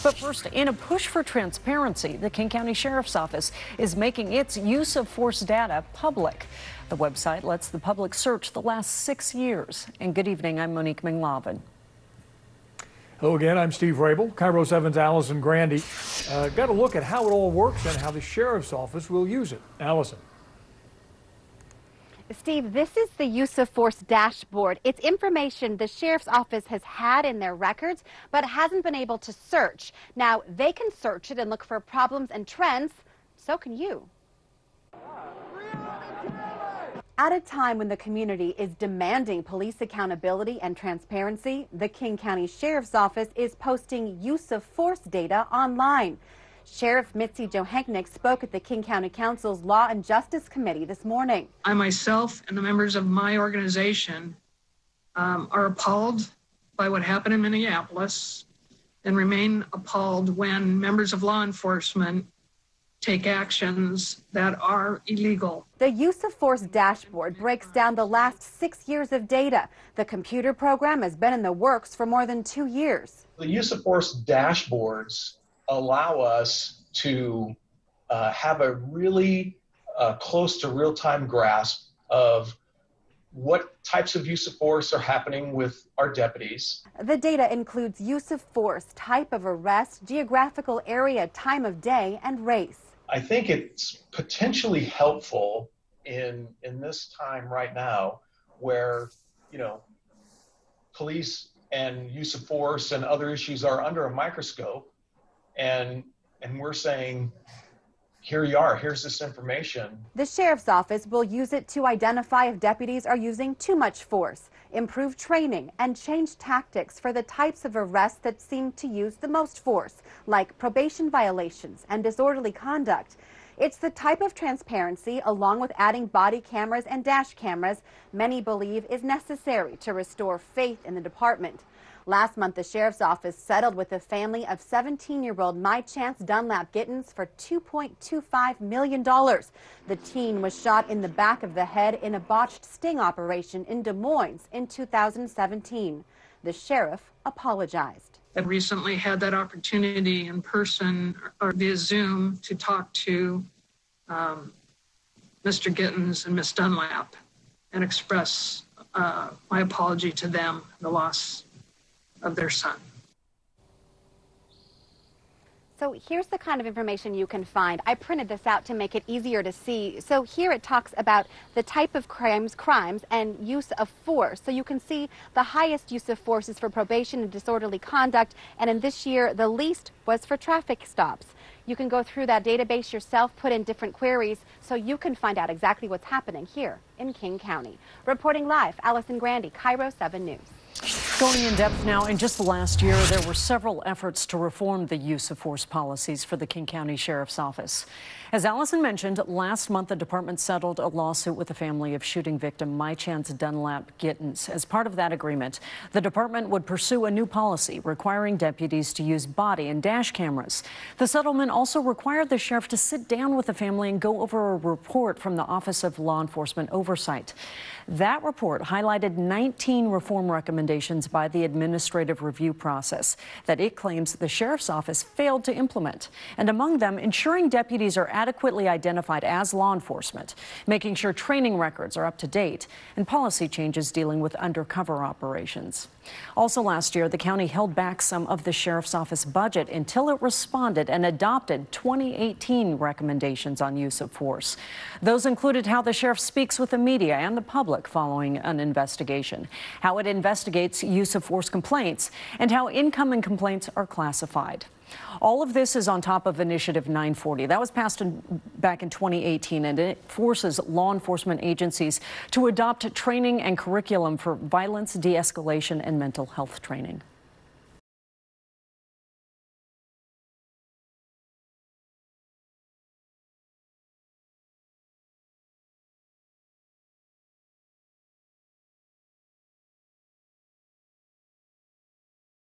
But first, in a push for transparency, the King County Sheriff's Office is making its use of force data public. The website lets the public search the last 6 years. And good evening, I'm Monique Minglavin. Hello again, I'm Steve Rabel. KIRO 7's Allison Grandy. Got a look at how it all works and how the Sheriff's Office will use it. Allison. Steve, this is the use of force dashboard. It's information the Sheriff's Office has had in their records, but hasn't been able to search. Now, they can search it and look for problems and trends. So can you. At a time when the community is demanding police accountability and transparency, the King County Sheriff's Office is posting use of force data online. Sheriff Mitzi Johanknick spoke at the King County Council's Law and Justice Committee this morning. I myself and the members of my organization are appalled by what happened in Minneapolis and remain appalled when members of law enforcement take actions that are illegal. The use of force dashboard breaks down the last 6 years of data. The computer program has been in the works for more than 2 years. The use of force dashboards allow us to have a really close to real-time grasp of what types of use of force are happening with our deputies. The data includes use of force, type of arrest, geographical area, time of day, and race. I think it's potentially helpful in this time right now where, you know, police and use of force and other issues are under a microscope. And we're saying, here you are, here's this information. The Sheriff's Office will use it to identify if deputies are using too much force, improve training, and change tactics for the types of arrests that seem to use the most force, like probation violations and disorderly conduct. It's the type of transparency, along with adding body cameras and dash cameras, many believe is necessary to restore faith in the department. Last month, the Sheriff's Office settled with the family of 17-year-old My Chance Dunlap Gittens for $2.25 million. The teen was shot in the back of the head in a botched sting operation in Des Moines in 2017. The sheriff apologized. I recently had that opportunity in person or via Zoom to talk to Mr. Gittens and Miss Dunlap and express my apology to them, the loss of their son. So here's the kind of information you can find. I printed this out to make it easier to see. So here it talks about the type of crimes, and use of force. So you can see the highest use of force is for probation and disorderly conduct, and in this year the least was for traffic stops. You can go through that database yourself, put in different queries, so you can find out exactly what's happening here in King County. Reporting live, Allison Grandy, KIRO 7 News. Going in depth now, in just the last year, there were several efforts to reform the use of force policies for the King County Sheriff's Office. As Allison mentioned, last month the department settled a lawsuit with the family of shooting victim My Chance Dunlap Gittens. As part of that agreement, the department would pursue a new policy requiring deputies to use body and dash cameras. The settlement also required the sheriff to sit down with the family and go over a report from the Office of Law Enforcement Oversight. That report highlighted 19 reform recommendations by the administrative review process that it claims the Sheriff's Office failed to implement. And among them, ensuring deputies are adequately identified as law enforcement, making sure training records are up to date, and policy changes dealing with undercover operations. Also last year, the county held back some of the Sheriff's Office budget until it responded and adopted 2018 recommendations on use of force. Those included how the sheriff speaks with the media and the public following an investigation, how it investigates use of force complaints, and how incoming complaints are classified. All of this is on top of Initiative 940. That was passed back in 2018, and it forces law enforcement agencies to adopt training and curriculum for violence de-escalation and mental health training.